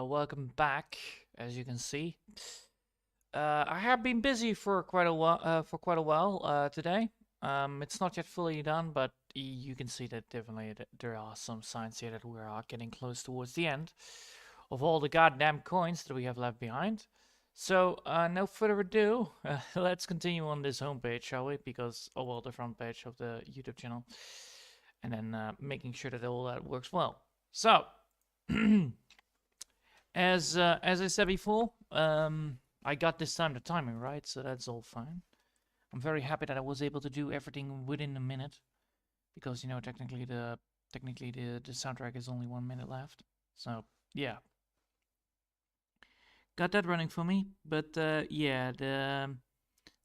welcome back. As you can see, I have been busy for quite a while. Today. It's not yet fully done, but you can see that definitely there are some signs here that we are getting close towards the end of all the goddamn coins that we have left behind. So, no further ado, let's continue on this homepage, shall we? Because, oh well, the front page of the YouTube channel, and then making sure that all that works well. So. As I said before, I got this time the timing right, so that's all fine. I'm very happy that I was able to do everything within a minute, because technically the soundtrack is only 1 minute left. So yeah, got that running for me. But yeah, the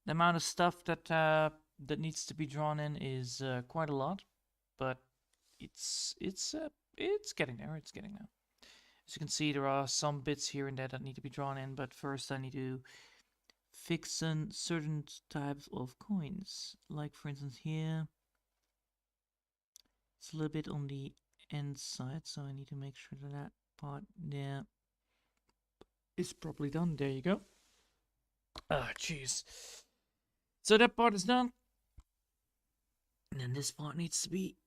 amount of stuff that needs to be drawn in is quite a lot, but it's getting there. It's getting there. As you can see, there are some bits here and there that need to be drawn in, but first I need to fix certain types of coins. Like, for instance, here, it's a little bit on the end side, so I need to make sure that that part there is properly done. There you go. Ah, jeez. So that part is done. And then this part needs to be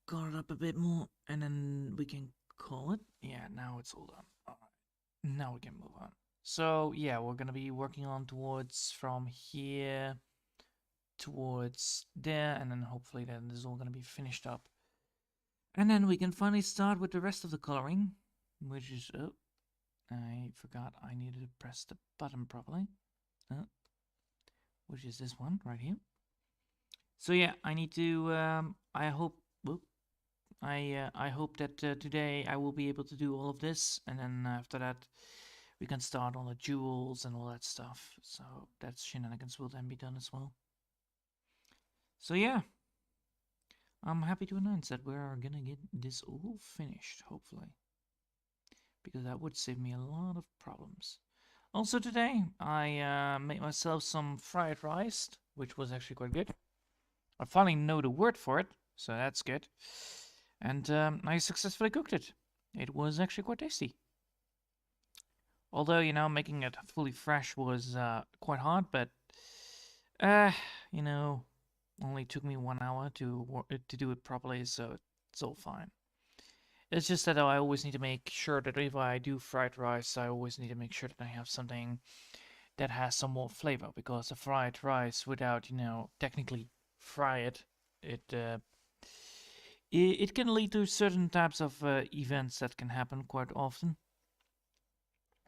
colored up a bit more, and then we can call it. Yeah, now it's all done. All right. Now we can move on. So yeah, we're gonna be working on towards from here towards there, and then hopefully then this is all gonna be finished up. And then we can finally start with the rest of the coloring, which is, oh, I forgot I needed to press the button properly. Which is this one right here. So yeah, I need to, I hope that today I will be able to do all of this, and then after that we can start on the jewels and all that stuff. So that shenanigans will then be done as well. So yeah, I'm happy to announce that we're gonna get this all finished, hopefully, because that would save me a lot of problems. Also today I made myself some fried rice, which was actually quite good. I finally know the word for it, so that's good. And I successfully cooked it. It was actually quite tasty. Although, making it fully fresh was quite hard, but, you know, only took me 1 hour to do it properly, so it's all fine. It's just that I always need to make sure that if I do fried rice, I always need to make sure that I have something that has some more flavor, because the fried rice without, technically fry it, it can lead to certain types of events that can happen quite often.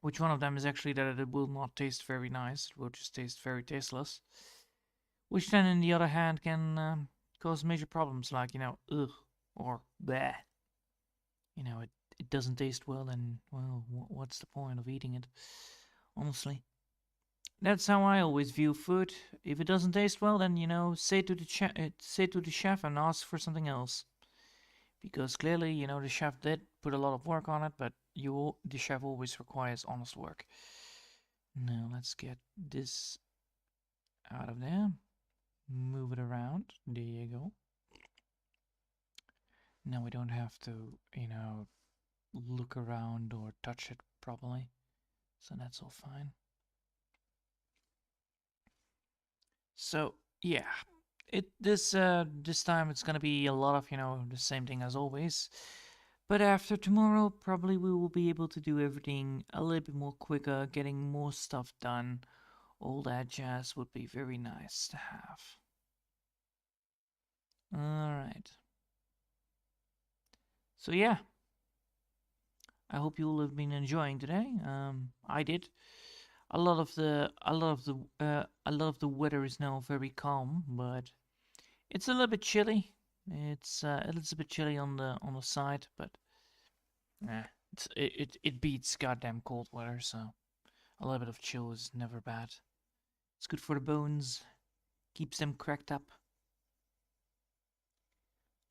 Which one of them is actually that it will not taste very nice, it will just taste very tasteless. Which then, on the other hand, can cause major problems like, ugh, or bleh. It doesn't taste well, then, well, what's the point of eating it? Honestly. That's how I always view food. If it doesn't taste well, then, say to the chef and ask for something else. Because clearly, the chef did put a lot of work on it, but the chef always requires honest work. Now let's get this out of there. Move it around. There you go. Now we don't have to, look around or touch it properly. So that's all fine. So yeah, this time it's gonna be a lot of the same thing as always. But after tomorrow, probably we will be able to do everything a little bit more quicker, getting more stuff done. All that jazz would be very nice to have. Alright. So yeah. I hope you all have been enjoying today. I did. A lot of the weather is now very calm, but it's a little bit chilly. It's a little bit chilly on the side, but it beats goddamn cold weather, so a little bit of chill is never bad. It's good for the bones, keeps them cracked up.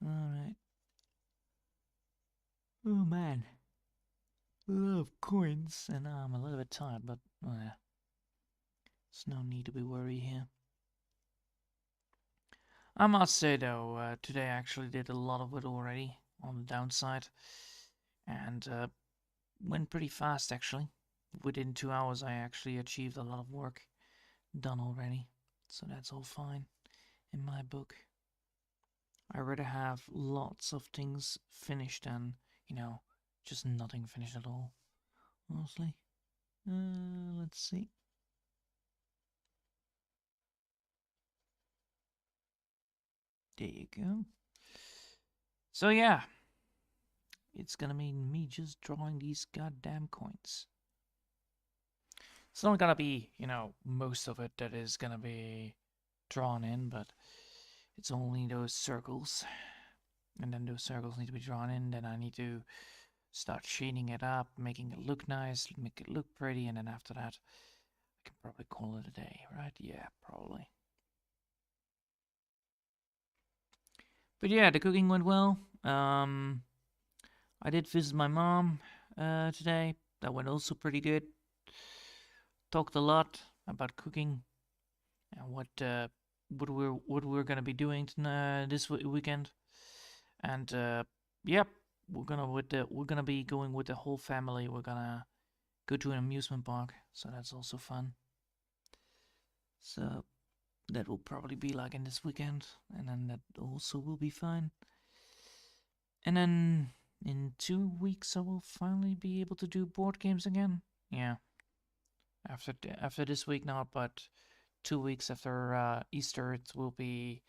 Alright. Oh man. A lot of coins, and I'm a little bit tired, but there's no need to be worried here. I must say though, today I actually did a lot of it already on the downside, and went pretty fast actually. Within 2 hours, I actually achieved a lot of work done already. So that's all fine in my book. I rather have lots of things finished than, just nothing finished at all, honestly. Let's see. There you go. So yeah, it's gonna mean me just drawing these goddamn coins. It's not gonna be, most of it that is gonna be drawn in, but it's only those circles. And then those circles need to be drawn in, then I need to start shading it up, making it look nice, make it look pretty, and then after that, I can probably call it a day, right? Yeah, probably. But yeah, the cooking went well. I did visit my mom today. That went also pretty good. Talked a lot about cooking and what we're gonna be doing this weekend. And yep, we're gonna be going with the whole family. We're gonna go to an amusement park, so that's also fun. So that will probably be like in this weekend, and then that also will be fine. And then in 2 weeks, I will finally be able to do board games again. Yeah, after this week not, but 2 weeks after Easter, it will be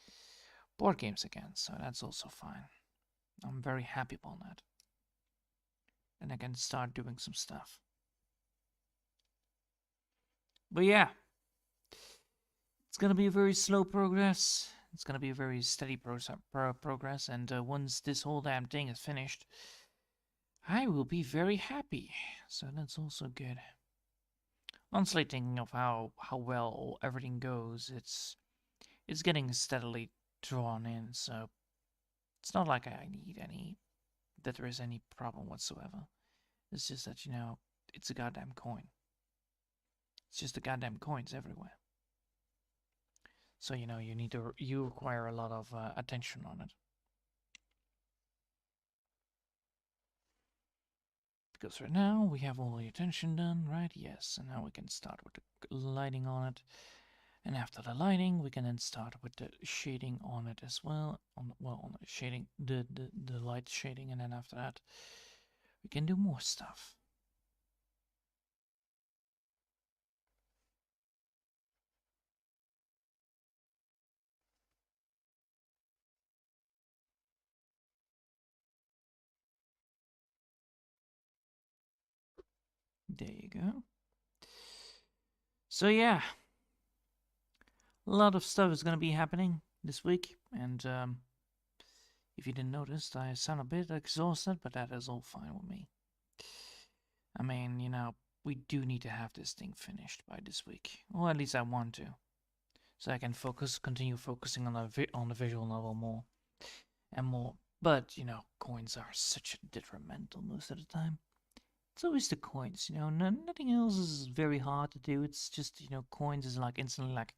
board games again. So that's also fine. I'm very happy about that. And I can start doing some stuff. But yeah, it's gonna be a very slow progress. It's gonna be a very steady progress, and once this whole damn thing is finished, I will be very happy. So that's also good. Honestly, thinking of how well everything goes, it's getting steadily drawn in. So it's not like I need that there is any problem whatsoever. It's just that it's a goddamn coin. It's just the goddamn coins everywhere. So you require a lot of attention on it. Because right now we have all the attention done, right? Yes, and now we can start with the lighting on it. And after the lighting, we can then start with the shading on it as well. On the shading, the light shading, and then after that, we can do more stuff. There you go. So yeah, a lot of stuff is gonna be happening this week, and if you didn't notice, I sound a bit exhausted, but that is all fine with me. I mean, we do need to have this thing finished by this week, or at least I want to, so I can continue focusing on the visual novel more and more. But coins are such a detrimental most of the time. It's always the coins, nothing else is very hard to do. It's just coins is like instantly like,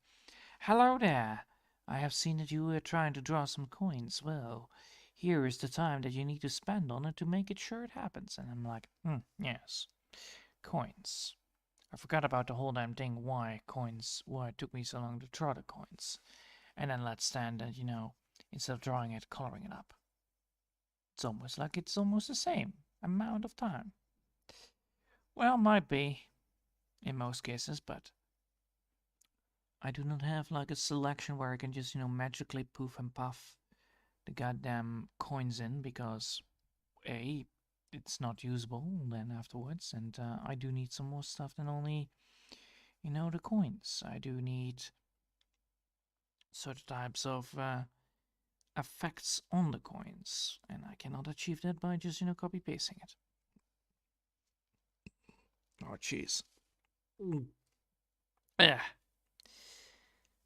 hello there. I have seen that you were trying to draw some coins. Well, here is the time that you need to spend on it to make it sure it happens. And I'm like, yes, coins. I forgot about the whole damn thing. Why it took me so long to draw the coins. And then let's stand and, instead of drawing it, coloring it up. It's almost the same amount of time. Well, might be in most cases, but I do not have like a selection where I can just, magically poof and puff the goddamn coins in, because A, it's not usable then afterwards, and I do need some more stuff than only, the coins. I do need certain types of effects on the coins, and I cannot achieve that by just, copy pasting it. Oh, jeez. Yeah.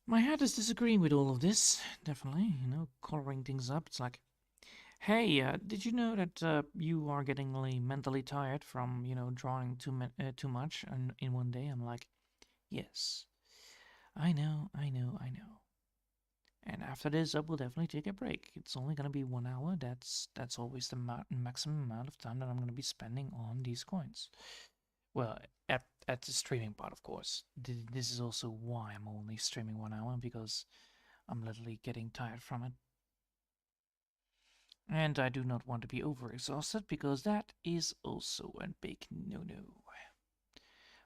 My head is disagreeing with all of this, definitely, coloring things up. It's like, hey, did you know that you are getting mentally tired from, drawing too much in one day? I'm like, yes, I know. And after this, I will definitely take a break. It's only gonna be 1 hour. That's always the maximum amount of time that I'm gonna be spending on these coins. Well, at the streaming part, of course. This is also why I'm only streaming 1 hour, because I'm literally getting tired from it. And I do not want to be overexhausted, because that is also a big no-no.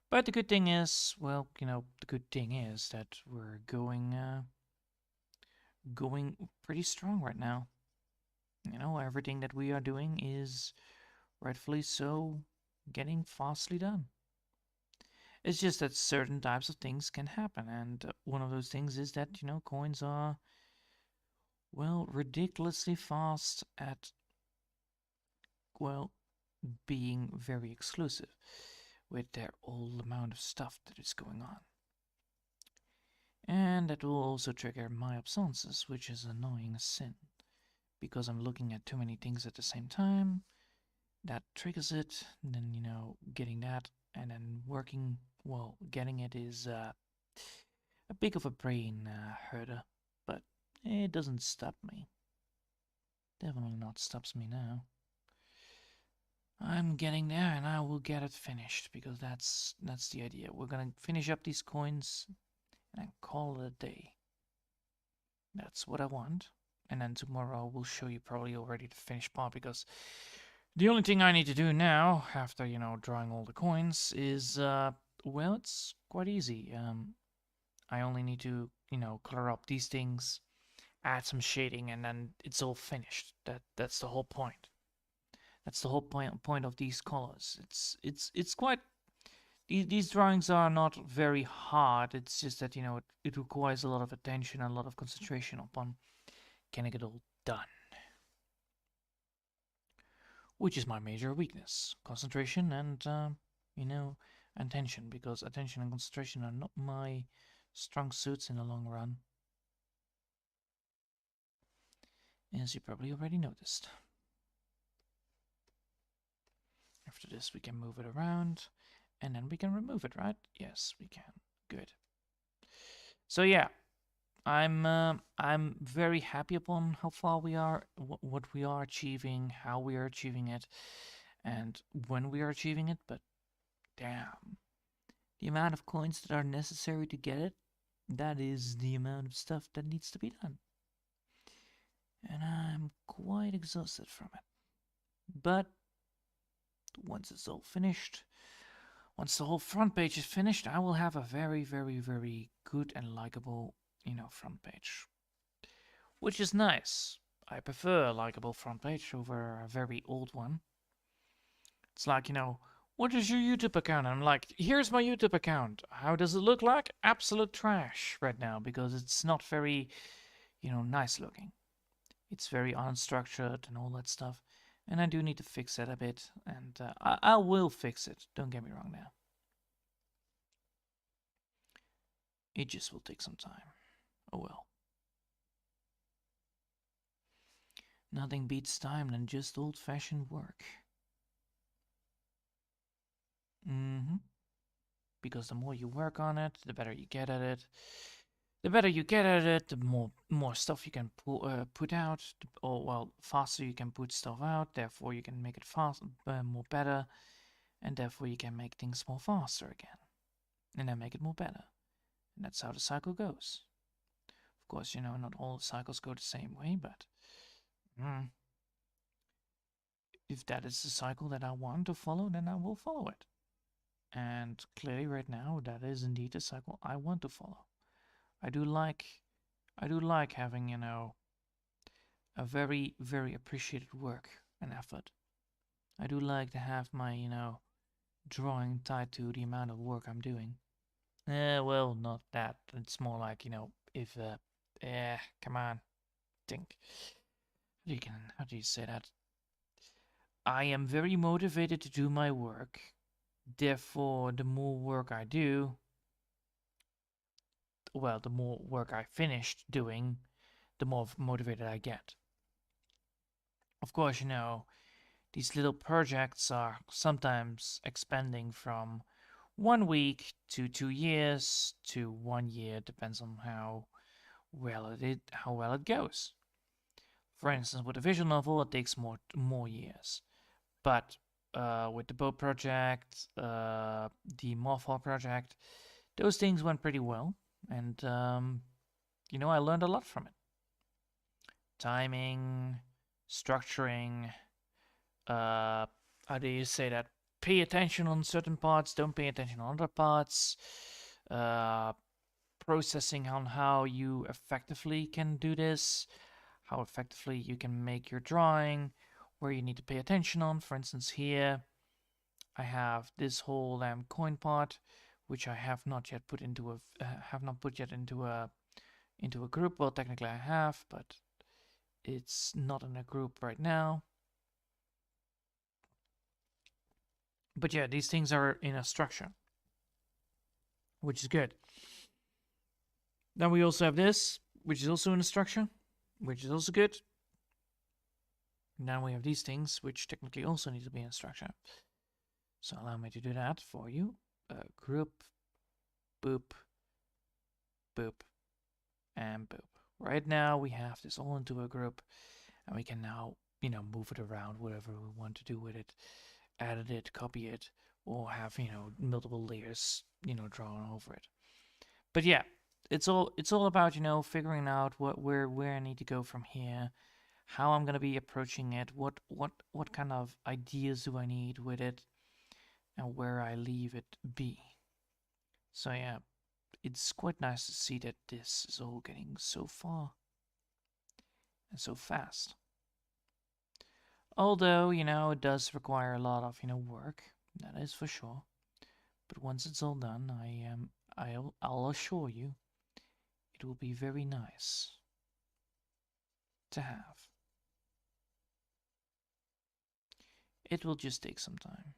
But the good thing is, well, the good thing is that we're going pretty strong right now. Everything that we are doing is rightfully so getting fastly done. It's just that certain types of things can happen, and one of those things is that, coins are, well, ridiculously fast at, well, being very exclusive with their old amount of stuff that is going on. And that will also trigger my obsolescence, which is annoying as sin, because I'm looking at too many things at the same time. That triggers it, and then, getting that, and then working, well, getting it is a bit of a brain herder, but it doesn't stop me. Definitely not stops me now. I'm getting there, and I will get it finished, because that's the idea. We're gonna finish up these coins and call it a day. That's what I want. And then tomorrow we'll show you probably already the finished part, because the only thing I need to do now, after, drawing all the coins, is, well, it's quite easy. I only need to, color up these things, add some shading, and then it's all finished. That's the whole point. That's the whole point of these colors. It's quite. These drawings are not very hard. It's just that, it requires a lot of attention and a lot of concentration upon getting it all done. Which is my major weakness. Concentration and, attention. Because attention and concentration are not my strong suits in the long run, as you probably already noticed. After this, we can move it around, and then we can remove it, right? Yes, we can. Good. So yeah, I'm very happy upon how far we are, what we are achieving, how we are achieving it, and when we are achieving it. But damn, the amount of coins that are necessary to get it, that is the amount of stuff that needs to be done. And I'm quite exhausted from it. But once it's all finished, once the whole front page is finished, I will have a very, very, very good and likable, front page. Which is nice. I prefer a likable front page over a very old one. It's like, what is your YouTube account? And I'm like, here's my YouTube account. How does it look like? Absolute trash right now, because it's not very, nice looking. It's very unstructured and all that stuff. And I do need to fix that a bit. And I will fix it. Don't get me wrong now. It just will take some time. Oh well. Nothing beats time than just old-fashioned work. Because the more you work on it, the better you get at it. The better you get at it, the more stuff you can put out, or, well, faster you can put stuff out. Therefore, you can make it more better, and therefore you can make things more faster again, and then make it more better. And that's how the cycle goes. Of course, not all the cycles go the same way, but if that is the cycle that I want to follow, then I will follow it. And clearly, right now, that is indeed the cycle I want to follow. I do like having, a very, very appreciated work and effort. I do like to have my, drawing tied to the amount of work I'm doing. Well, not that. It's more like, if, come on, think. How do you say that? I am very motivated to do my work. Therefore, the more work I do, well, the more work I finished doing, the more motivated I get. Of course, these little projects are sometimes expanding from 1 week to 2 years to 1 year. Depends on how how well it goes. For instance, with a visual novel, it takes more years. But with the boat project, the Morphal project, those things went pretty well, and I learned a lot from it. Timing, structuring, how do you say that? Pay attention on certain parts, don't pay attention on other parts. Processing on how you effectively can do this, how effectively you can make your drawing, where you need to pay attention on. For instance, here I have this whole coin part, which I have not yet put into a group. Well, technically I have, but it's not in a group right now. But yeah, these things are in a structure, which is good. Then we also have this, which is also in a structure, which is also good. Now we have these things, which technically also need to be in a structure. So allow me to do that for you. Group, boop, boop, and boop. Right now we have this all into a group, and we can now, move it around, whatever we want to do with it. Edit it, copy it, or have, multiple layers, drawn over it. But yeah, it's all about, figuring out where I need to go from here, how I'm gonna be approaching it, what kind of ideas do I need with it, and where I leave it be. So yeah, it's quite nice to see that this is all getting so far and so fast. Although, it does require a lot of, work, that is for sure. But once it's all done, I'll assure you, it will be very nice to have. It will just take some time.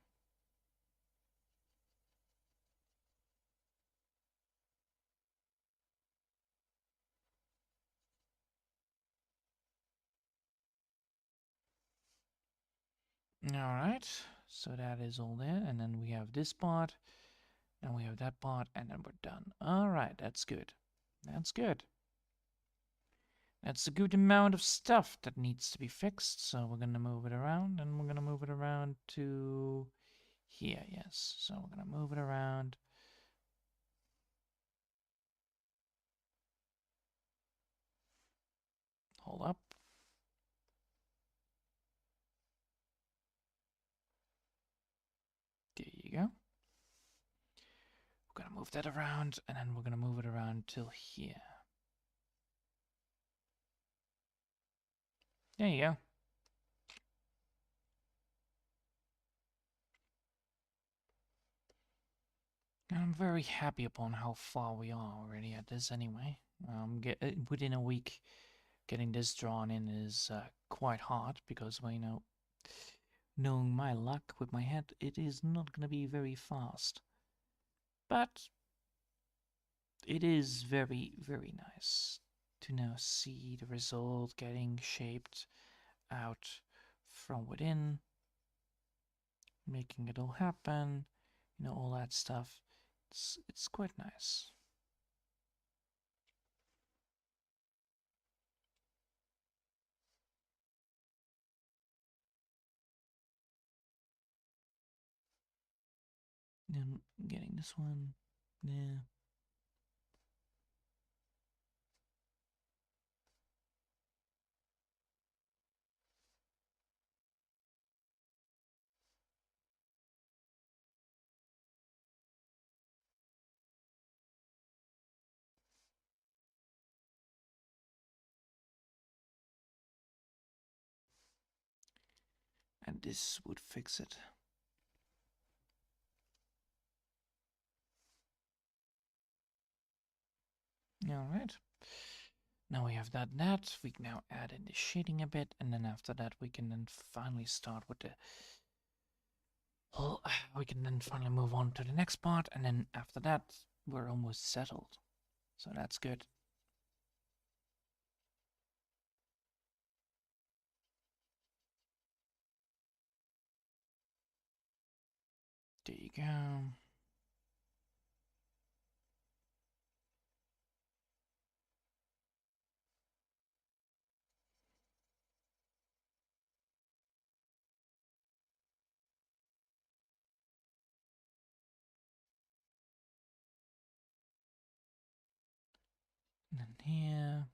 Alright, so that is all there, and then we have this part, and we have that part, and then we're done. Alright, that's good. That's good. That's a good amount of stuff that needs to be fixed, so we're gonna move it around, and we're gonna move it around to here, yes. So we're gonna move it around. Hold up. There you go. We're gonna move that around, and then we're gonna move it around till here. There you go. And I'm very happy upon how far we are already at this anyway. Within a week, getting this drawn in is quite hard because, well, knowing my luck with my head, it is not going to be very fast. But it is very, very nice to now see the result getting shaped out from within, making it all happen, all that stuff. It's quite nice. Then getting this one, yeah. And this would fix it. Alright. Now we have that. We can now add in the shading a bit, and then after that we can then finally start with the... Well, we can then finally move on to the next part, and then after that we're almost settled. So that's good. There you go. And then here.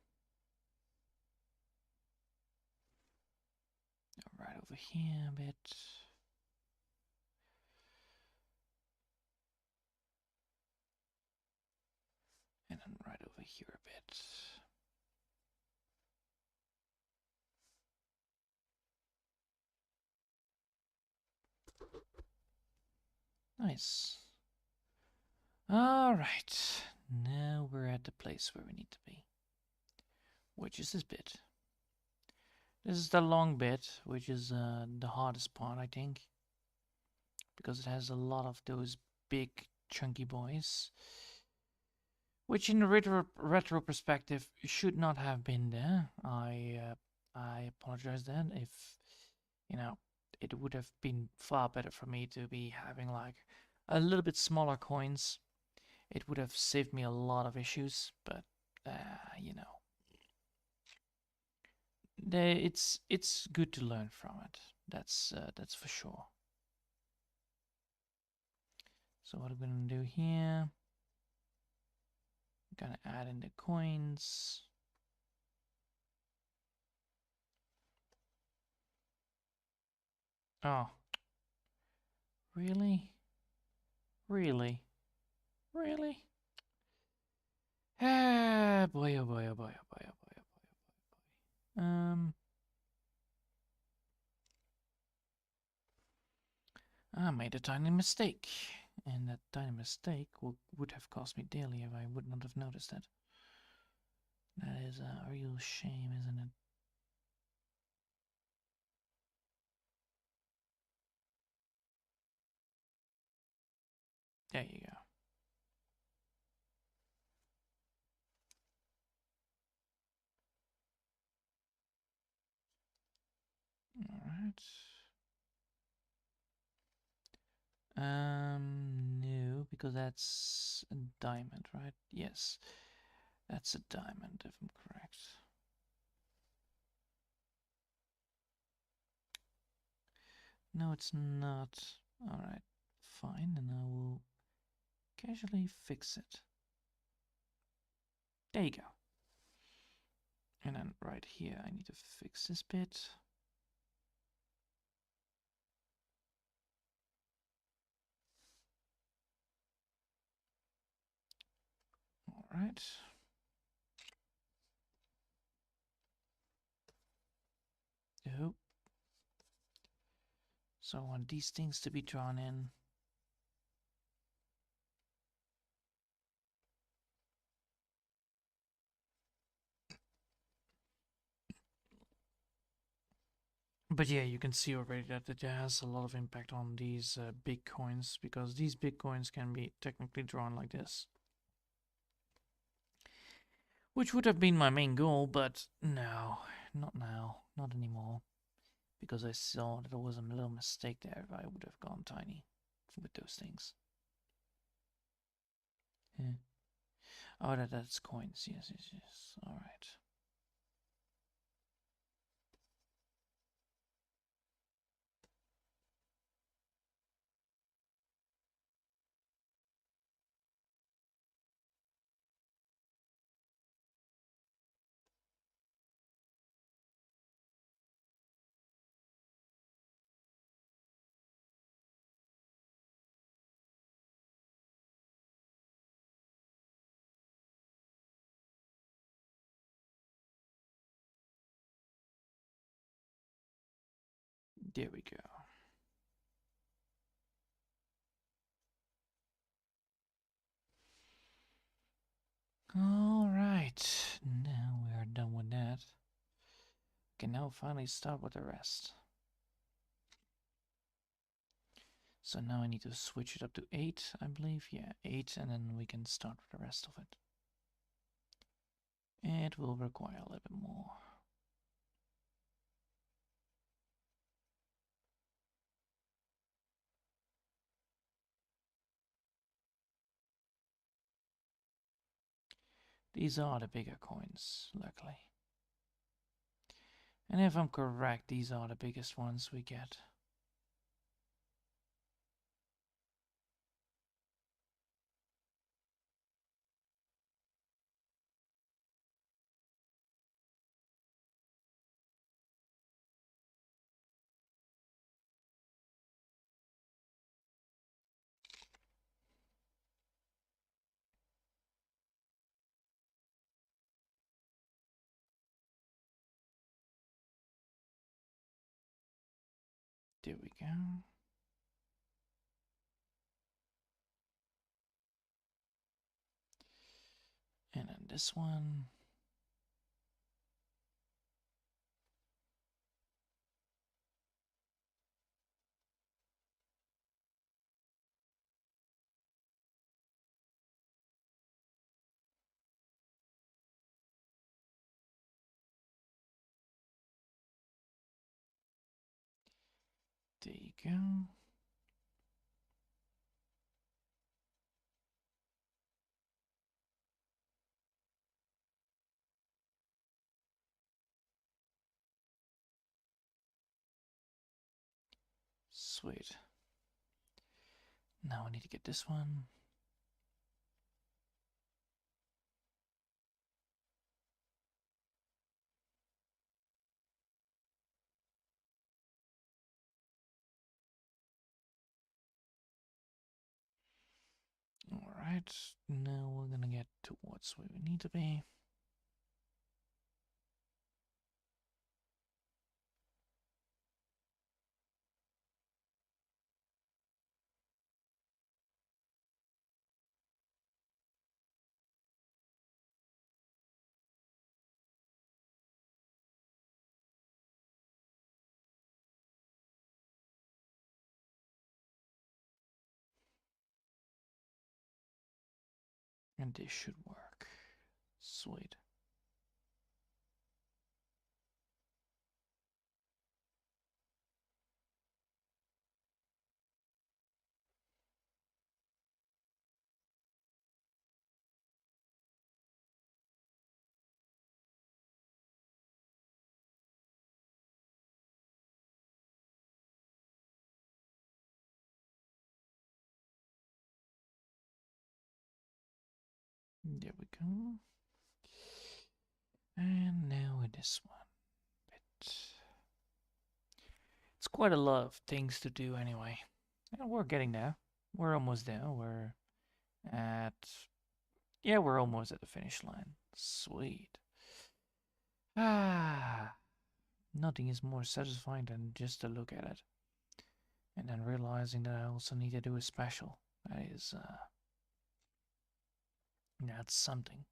Right over here a bit. And then right over here a bit. Nice. All right. Now we're at the place where we need to be. Which is this bit. This is the long bit, which is the hardest part, I think. Because it has a lot of those big, chunky boys. Which in the retro perspective should not have been there. I apologize then if, you know, it would have been far better for me to be having like a little bit smaller coins. It would have saved me a lot of issues, but you know, it's good to learn from it. That's for sure. So what I'm gonna do here? I'm gonna add in the coins. Oh, really? Really? Really? Ah, boy, oh boy, oh boy, oh boy, oh boy, oh boy, oh boy. I made a tiny mistake, and that tiny mistake would have cost me dearly if I would not have noticed it. That is a real shame, isn't it? There you go. All right. No, because that's a diamond, right? Yes, that's a diamond, if I'm correct. No, it's not. All right, fine, and I will casually fix it. There you go. And then right here, I need to fix this bit. All right. Oh. So I want these things to be drawn in. But yeah, you can see already that it has a lot of impact on these big coins, because these big coins can be technically drawn like this. Which would have been my main goal, but no, not now, not anymore. Because I saw that there was a little mistake there if I would have gone tiny with those things. Yeah. Oh, that's coins, yes, yes, yes, alright. There we go. Alright, now we are done with that. Can now finally start with the rest. So now I need to switch it up to 8, I believe. Yeah, 8, and then we can start with the rest of it. It will require a little bit more. These are the bigger coins, luckily. And if I'm correct, these are the biggest ones we get. There we go. And then this one. There you go. Sweet. Now I need to get this one. Alright, now we're gonna get towards where we need to be. And this should work. Sweet. There we go. And now with this one. It's quite a lot of things to do anyway. And we're getting there. We're almost there. We're at... Yeah, we're almost at the finish line. Sweet. Ah, nothing is more satisfying than just to look at it. And then realizing that I also need to do a special. That is, that's something.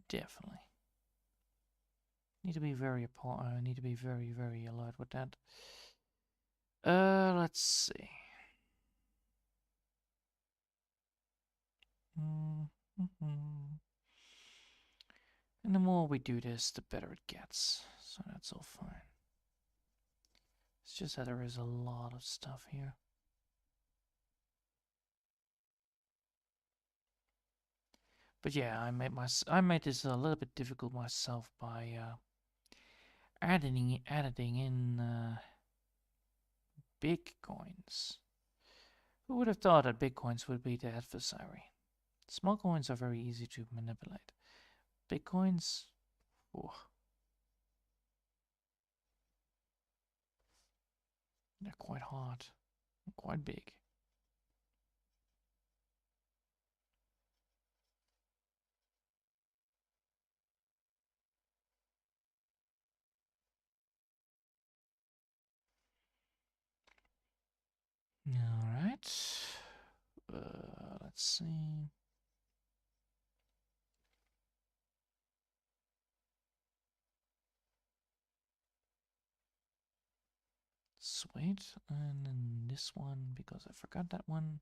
Definitely. Need to be very need to be very, very alert with that. Let's see. And the more we do this, the better it gets. So that's all fine. It's just that there is a lot of stuff here. But yeah, I made this a little bit difficult myself by adding in Bitcoins. Who would have thought that Bitcoins would be the adversary? Small coins are very easy to manipulate. Bitcoins, oh, they're quite hard, quite big. All right. Let's see. Sweet. And then this one, because I forgot that one.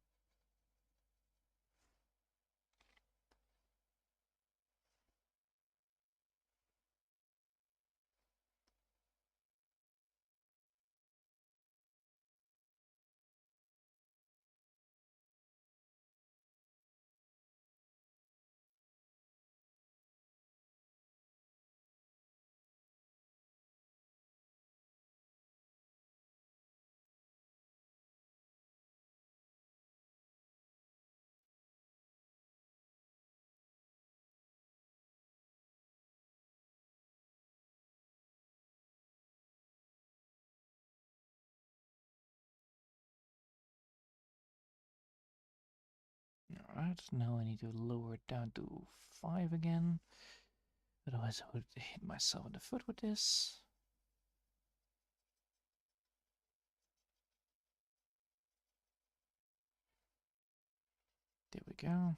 Alright, now I need to lower it down to 5 again. Otherwise I would hit myself in the foot with this. go.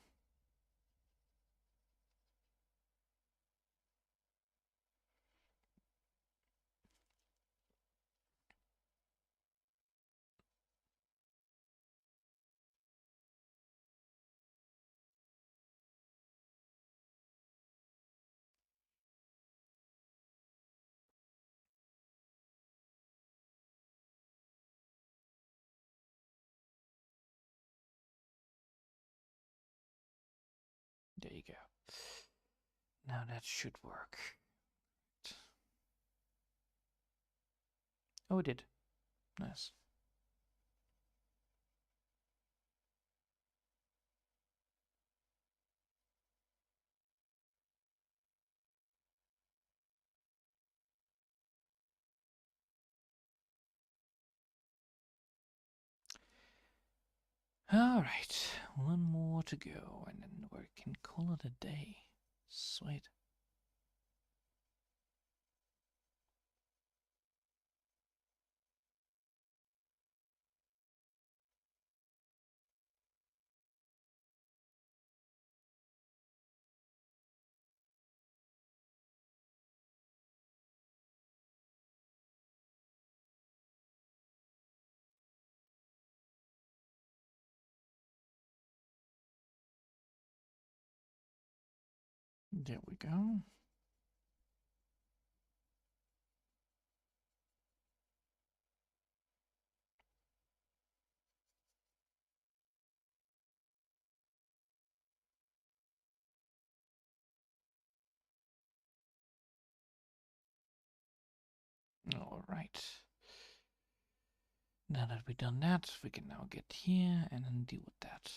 There you go. Now that should work. Oh, it did. Nice. Alright, one more to go, and then we can call it a day. Sweet. There we go. Alright. Now that we've done that, we can now get here and then deal with that.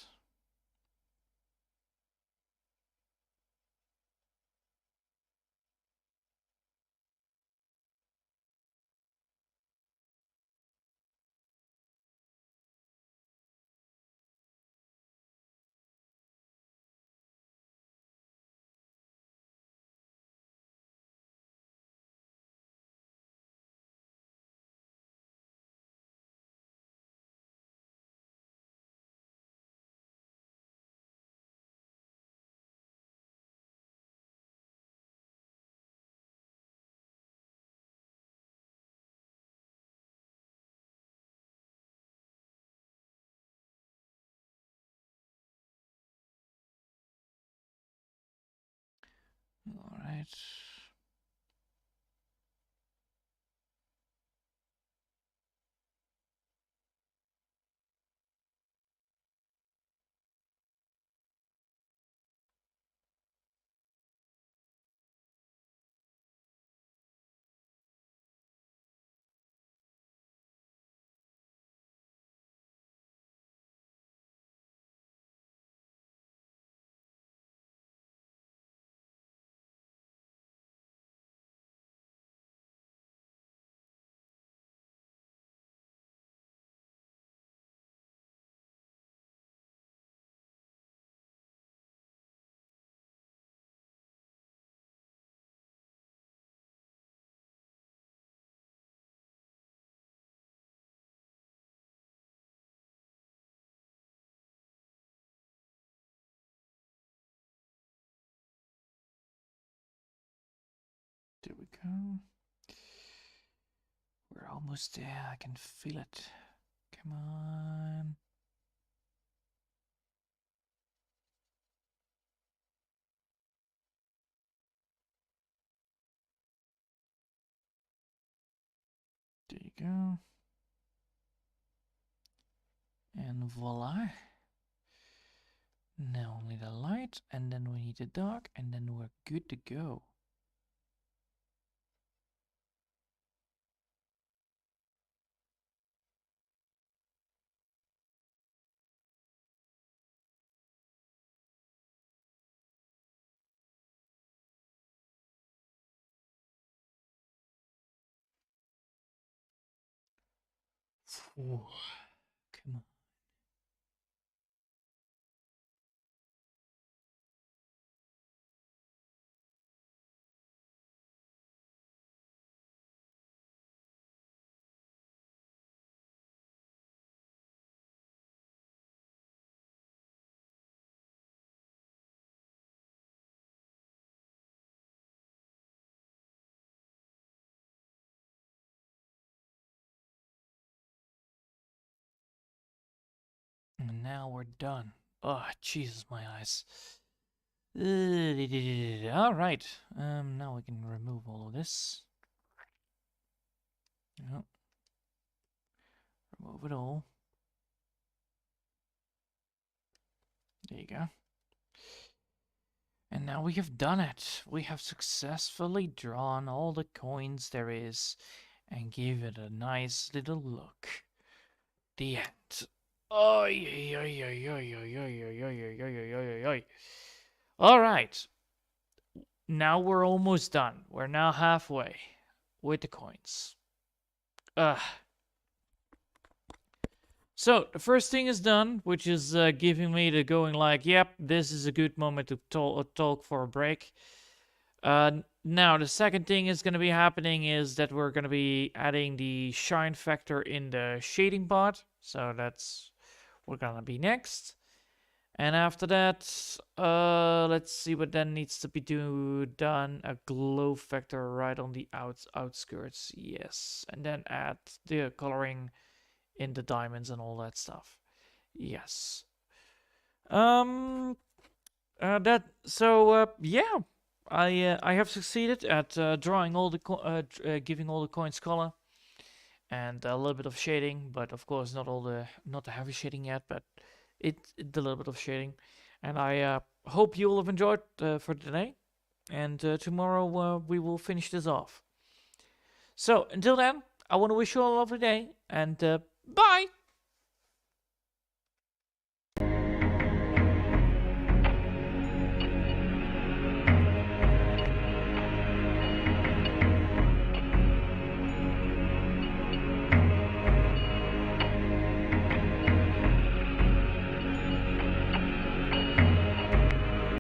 Alright. There we go. We're almost there. I can feel it. Come on. There you go. And voila. Now only the light, and then we need the dark, and then we're good to go. Ooh, come on. And now we're done. Oh, Jesus, my eyes. All right. Now we can remove all of this. Yep. Remove it all. There you go. And now we have done it. We have successfully drawn all the coins there is and give it a nice little look. The end. Oi, oi, oi, oi, oi, oi, oi, oi, oi, oi, oi, oi, oi. All right. Now we're almost done. We're now halfway with the coins. So the first thing is done, which is giving me the going like, yep, this is a good moment to talk for a break. Now the second thing is going to be happening is that we're going to be adding the shine factor in the shading part. So that's what's going to be next. And after that, let's see what then needs to be done. A glow factor right on the outskirts, yes. And then add the coloring in the diamonds and all that stuff. Yes. Yeah. I have succeeded at drawing all the giving all the coins color and a little bit of shading, but of course not the heavy shading yet, but it a little bit of shading. And I hope you all have enjoyed for today. And tomorrow we will finish this off. So until then, I want to wish you all a lovely day and bye.